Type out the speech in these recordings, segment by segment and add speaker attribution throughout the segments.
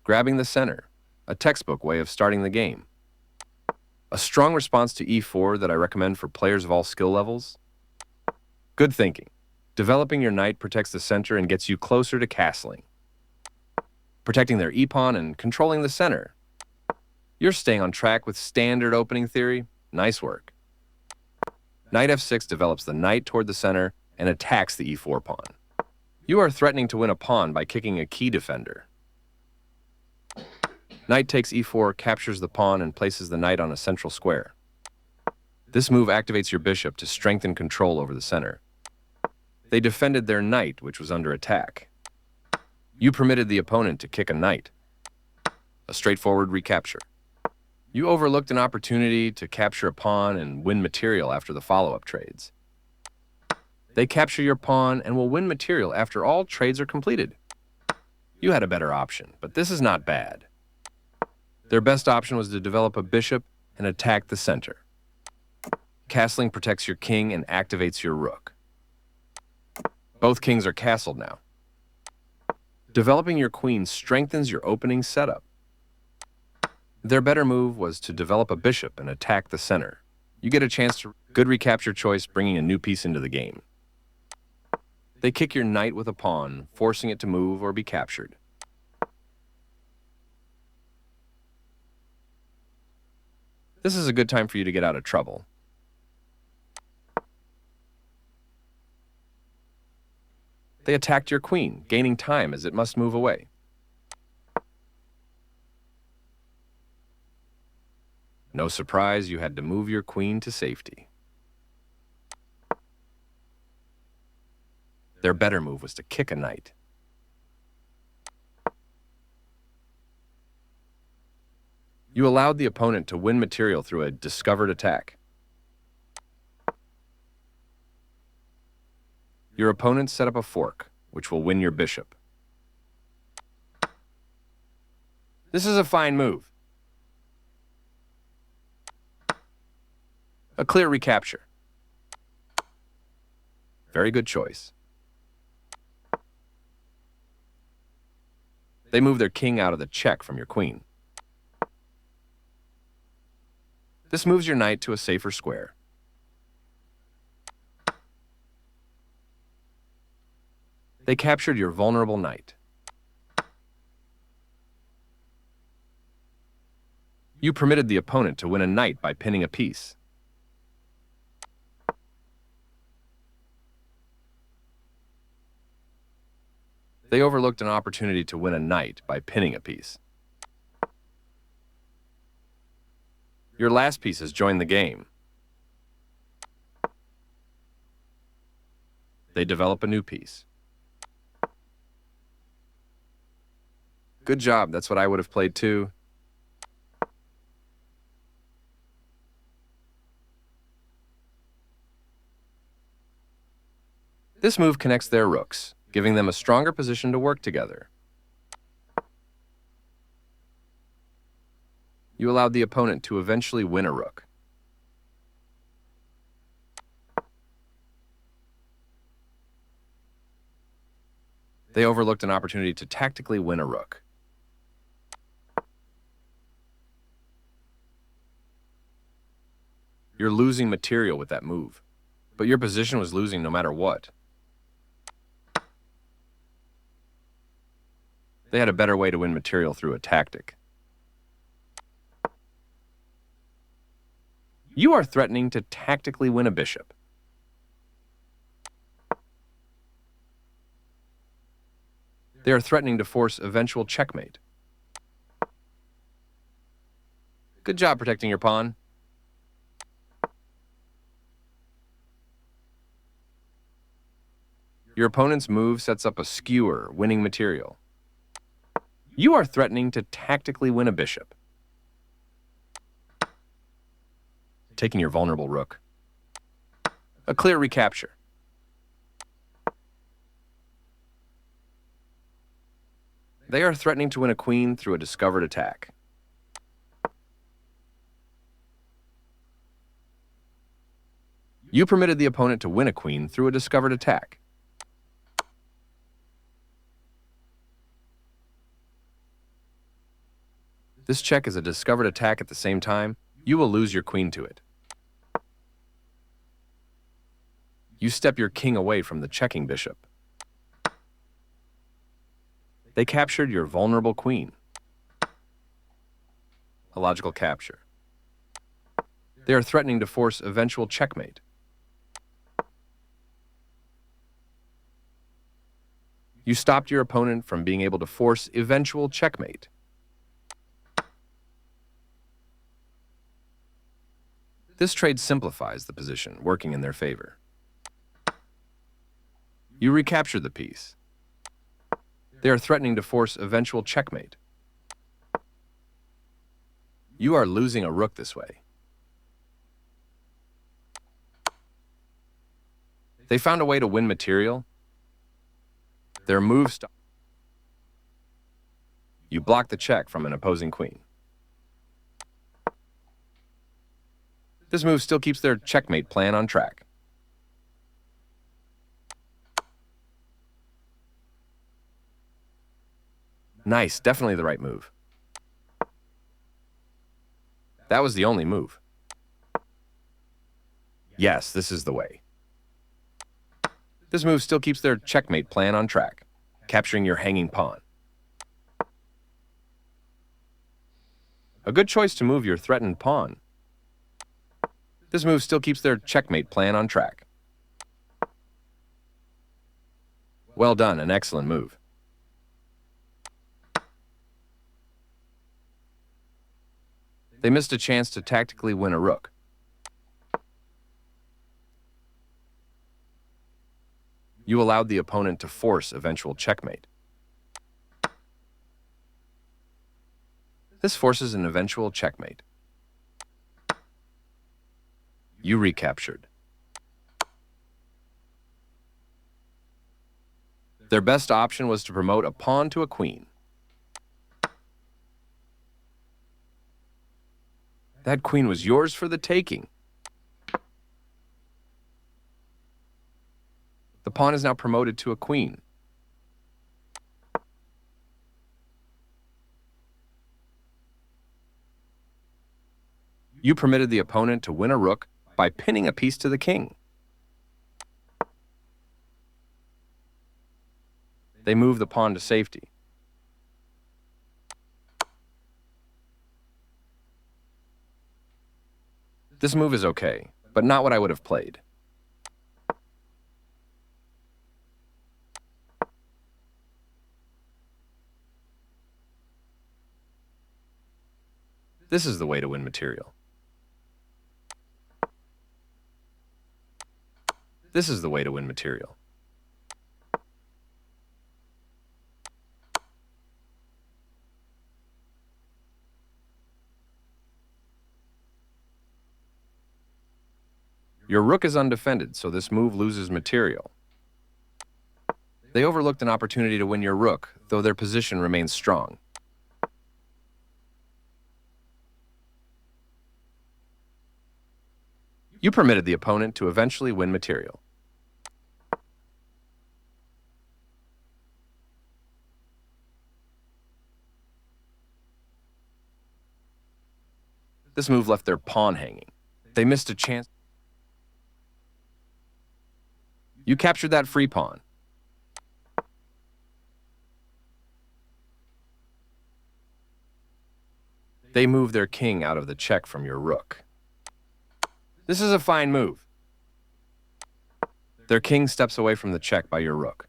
Speaker 1: grabbing the center, a textbook way of starting the game. A strong response to e4 that I recommend for players of all skill levels. Good thinking. Developing your knight protects the center and gets you closer to castling. Protecting their e-pawn and controlling the center. You're staying on track with standard opening theory. Nice work. Knight f6 develops the knight toward the center and attacks the e4 pawn. You are threatening to win a pawn by kicking a key defender. Knight takes e4, captures the pawn, and places the knight on a central square. This move activates your bishop to strengthen control over the center. They defended their knight, which was under attack. You permitted the opponent to kick a knight. A straightforward recapture. You overlooked an opportunity to capture a pawn and win material after the follow-up trades. They capture your pawn and will win material after all trades are completed. You had a better option, but this is not bad. Their best option was to develop a bishop and attack the center. Castling protects your king and activates your rook. Both kings are castled now. Developing your queen strengthens your opening setup. Their better move was to develop a bishop and attack the center. You get a chance to good recapture choice, bringing a new piece into the game. They kick your knight with a pawn, forcing it to move or be captured. This is a good time for you to get out of trouble. They attacked your queen, gaining time as it must move away. No surprise, you had to move your queen to safety. Their better move was to kick a knight. You allowed the opponent to win material through a discovered attack. Your opponent set up a fork, which will win your bishop. This is a fine move. A clear recapture. Very good choice. They move their king out of the check from your queen. This moves your knight to a safer square. They captured your vulnerable knight. You permitted the opponent to win a knight by pinning a piece. They overlooked an opportunity to win a knight by pinning a piece. Your last piece has joined the game. They develop a new piece. Good job, that's what I would have played too. This move connects their rooks, giving them a stronger position to work together. You allowed the opponent to eventually win a rook. They overlooked an opportunity to tactically win a rook. You're losing material with that move, but your position was losing no matter what. They had a better way to win material through a tactic. You are threatening to tactically win a bishop. They are threatening to force eventual checkmate. Good job protecting your pawn. Your opponent's move sets up a skewer, winning material. You are threatening to tactically win a bishop. Taking your vulnerable rook. A clear recapture. They are threatening to win a queen through a discovered attack. You permitted the opponent to win a queen through a discovered attack. This check is a discovered attack at the same time. You will lose your queen to it. You step your king away from the checking bishop. They captured your vulnerable queen. A logical capture. They are threatening to force eventual checkmate. You stopped your opponent from being able to force eventual checkmate. This trade simplifies the position, working in their favor. You recapture the piece. They are threatening to force eventual checkmate. You are losing a rook this way. They found a way to win material. Their move stopped. You block the check from an opposing queen. This move still keeps their checkmate plan on track. Nice, definitely the right move. That was the only move. Yes, this is the way. This move still keeps their checkmate plan on track, capturing your hanging pawn. A good choice to move your threatened pawn. This move still keeps their checkmate plan on track. Well done, an excellent move. They missed a chance to tactically win a rook. You allowed the opponent to force eventual checkmate. This forces an eventual checkmate. You recaptured. Their best option was to promote a pawn to a queen. That queen was yours for the taking. The pawn is now promoted to a queen. You permitted the opponent to win a rook by pinning a piece to the king. They move the pawn to safety. This move is okay, but not what I would have played. This is the way to win material. This is the way to win material. Your rook is undefended, so this move loses material. They overlooked an opportunity to win your rook, though their position remains strong. You permitted the opponent to eventually win material. This move left their pawn hanging. They missed a chance. You captured that free pawn. They move their king out of the check from your rook. This is a fine move. Their king steps away from the check by your rook.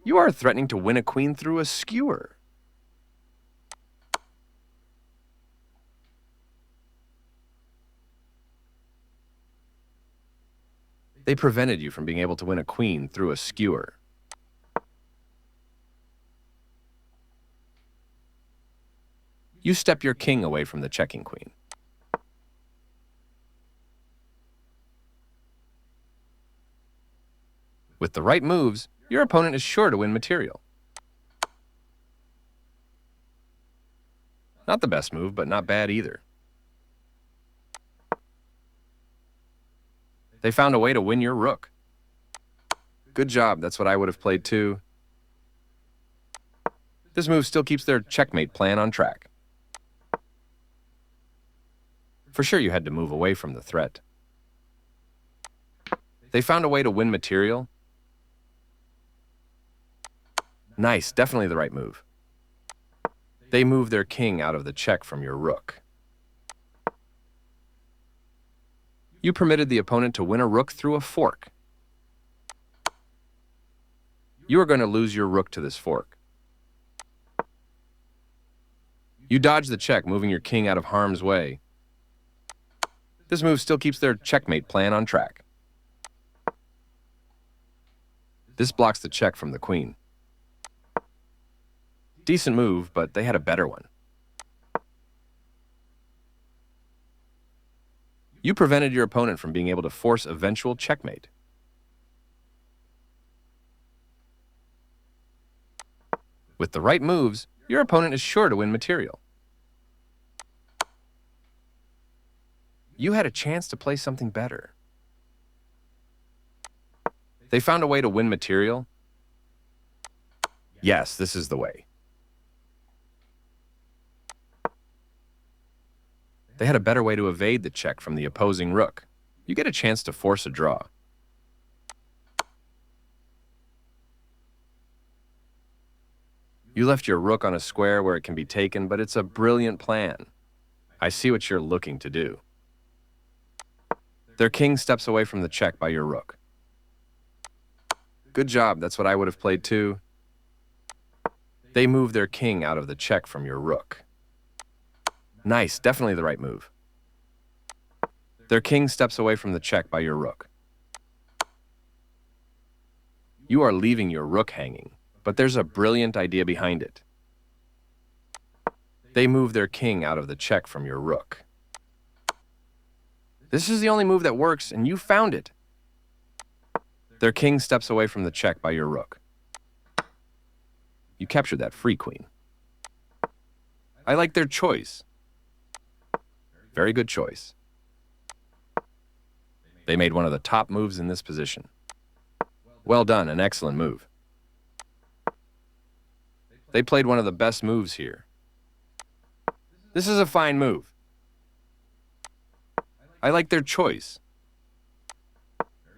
Speaker 1: You are threatening to win a queen through a skewer. They prevented you from being able to win a queen through a skewer. You step your king away from the checking queen. With the right moves, your opponent is sure to win material. Not the best move, but not bad either. They found a way to win your rook. Good job, that's what I would have played too. This move still keeps their checkmate plan on track. For sure you had to move away from the threat. They found a way to win material. Nice, definitely the right move. They moved their king out of the check from your rook. You permitted the opponent to win a rook through a fork. You are going to lose your rook to this fork. You dodge the check, moving your king out of harm's way. This move still keeps their checkmate plan on track. This blocks the check from the queen. Decent move, but they had a better one. You prevented your opponent from being able to force eventual checkmate. With the right moves, your opponent is sure to win material. You had a chance to play something better. They found a way to win material. Yes, this is the way. They had a better way to evade the check from the opposing rook. You get a chance to force a draw. You left your rook on a square where it can be taken, but it's a brilliant plan. I see what you're looking to do. Their king steps away from the check by your rook. Good job, that's what I would have played too. They move their king out of the check from your rook. Nice, definitely the right move. Their king steps away from the check by your rook. You are leaving your rook hanging, but there's a brilliant idea behind it. They move their king out of the check from your rook. This is the only move that works, and you found it. Their king steps away from the check by your rook. You captured that free queen. I like their choice. Very good choice. They made one of the top moves in this position. Well done, an excellent move. They played one of the best moves here. This is a fine move. I like their choice.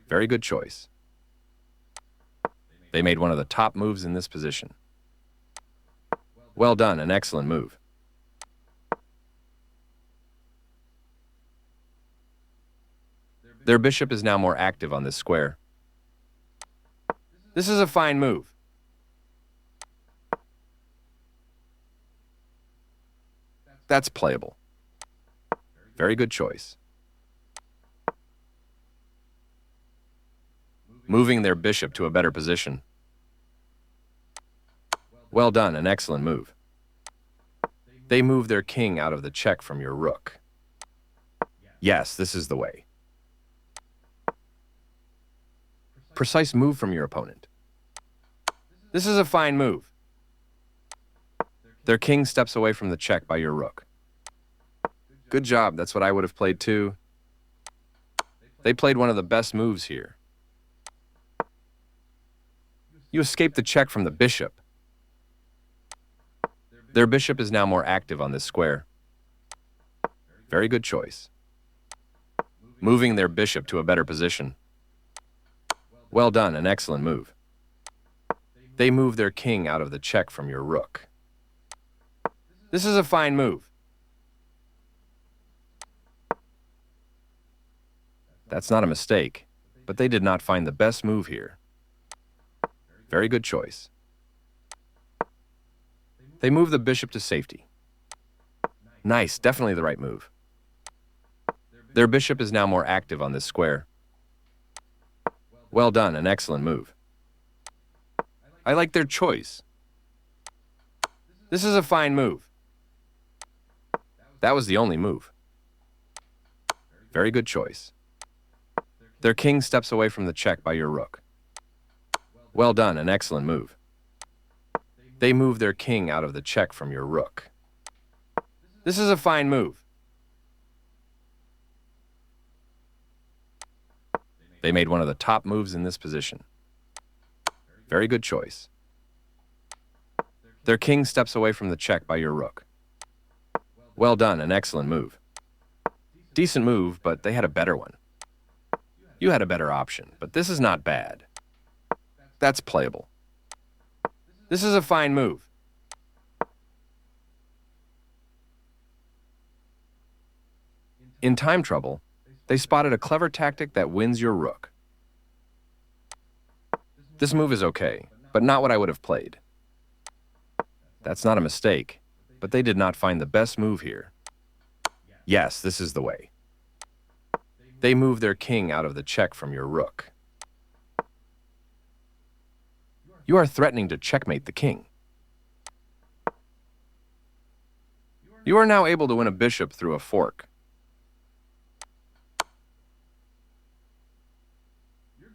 Speaker 1: Very good choice. They made one of the top moves in this position. Well done, an excellent move. Their bishop is now more active on this square. This is a fine move. That's playable. Very good choice. Moving their bishop to a better position. Well done, an excellent move. They move their king out of the check from your rook. Yes, this is the way. Precise move from your opponent. This is a fine move. Their king steps away from the check by your rook. Good job, that's what I would have played too. They played one of the best moves here. You escaped the check from the bishop. Their bishop is now more active on this square. Very good choice. Moving their bishop to a better position. Well done, an excellent move. They move their king out of the check from your rook. This is a fine move. That's not a mistake, but they did not find the best move here. Very good choice. They move the bishop to safety. Nice, definitely the right move. Their bishop is now more active on this square. Well done, an excellent move. I like their choice. This is a fine move. That was the only move. Very good choice. Their king steps away from the check by your rook. Well done, an excellent move. They move their king out of the check from your rook. This is a fine move. They made one of the top moves in this position. Very good choice. Their king steps away from the check by your rook. Well done, an excellent move. Decent move, but they had a better one. You had a better option, but this is not bad. That's playable. This is a fine move. In time trouble, they spotted a clever tactic that wins your rook. This move is okay, but not what I would have played. That's not a mistake, but they did not find the best move here. Yes, this is the way. They move their king out of the check from your rook. You are threatening to checkmate the king. You are now able to win a bishop through a fork.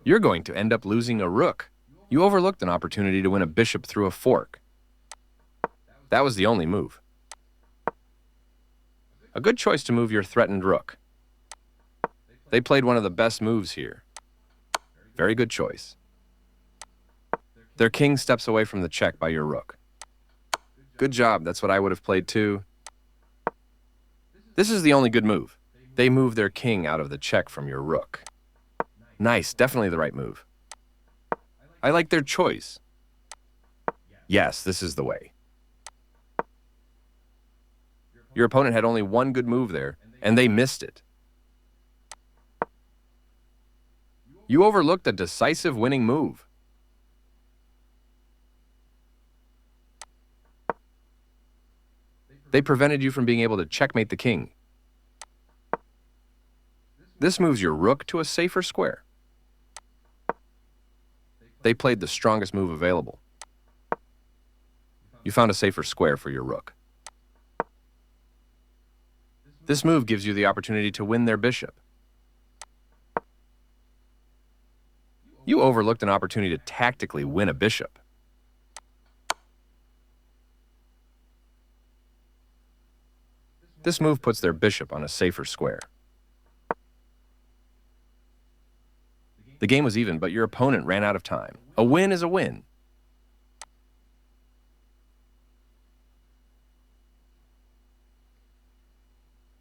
Speaker 1: You're going to end up losing a rook. You overlooked an opportunity to win a bishop through a fork. That was the only move. A good choice to move your threatened rook. They played one of the best moves here. Very good choice. Their king steps away from the check by your rook. Good job, that's what I would have played too. This is the only good move. They move their king out of the check from your rook. Nice, definitely the right move. I like their choice. Yes, this is the way. Your opponent had only one good move there, and they missed it. You overlooked a decisive winning move. They prevented you from being able to checkmate the king. This moves your rook to a safer square. They played the strongest move available. You found a safer square for your rook. This move gives you the opportunity to win their bishop. You overlooked an opportunity to tactically win a bishop. This move puts their bishop on a safer square. The game was even, but your opponent ran out of time. A win is a win.